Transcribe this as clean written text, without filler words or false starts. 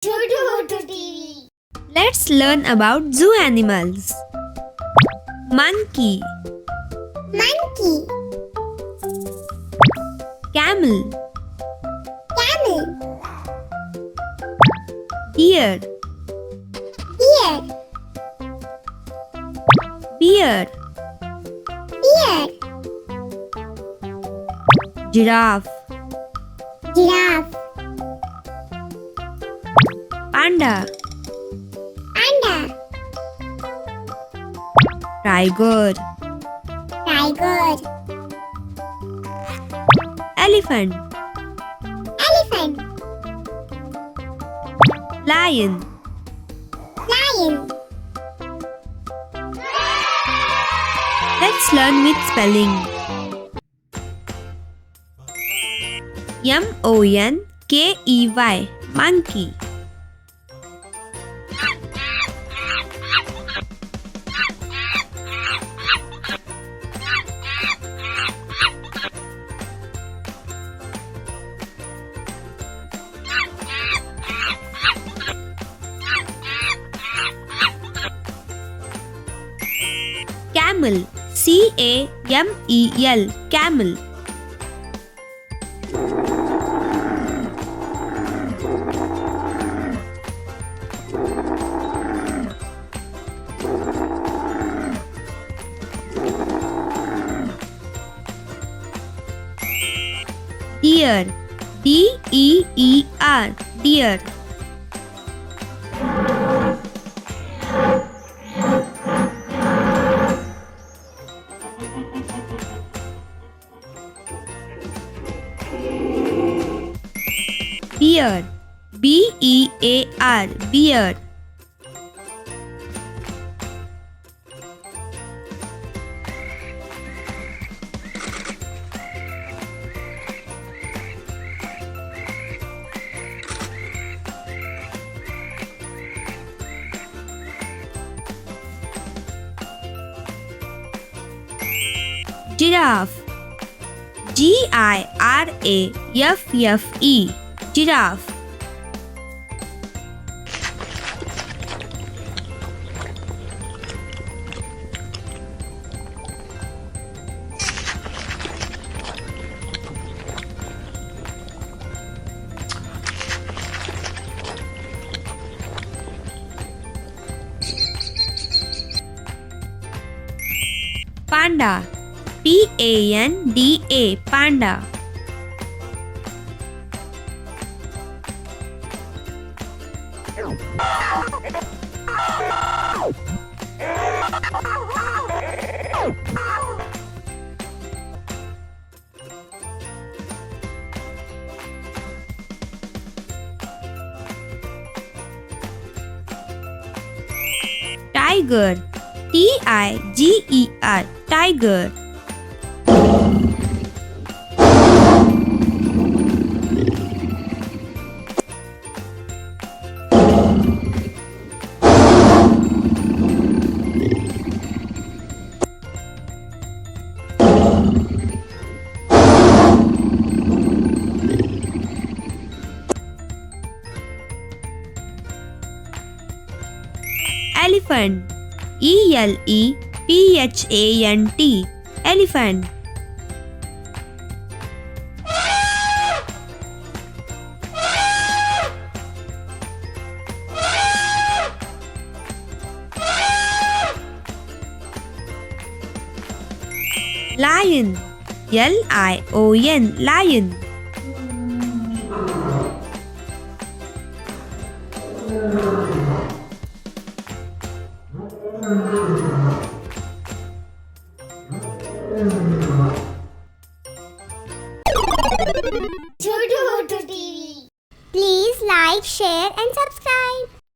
Chotu Motu TV. Let's learn about zoo animals. Monkey, Monkey, camel, camel, deer, deer, bear, deer, giraffe, giraffe, panda, panda, tiger, tiger, elephant, elephant, lion. lion. Let's learn with spelling. Monkey, monkey. Camel, camel, camel. Deer, deer, deer. Bear, bear, bear. Giraffe, giraffe, giraffe. Panda, panda, panda. Tiger, tiger, tiger. Elephant, elephant, elephant. Lion, lion, lion. Chotu Motu TV. Please like, share and subscribe.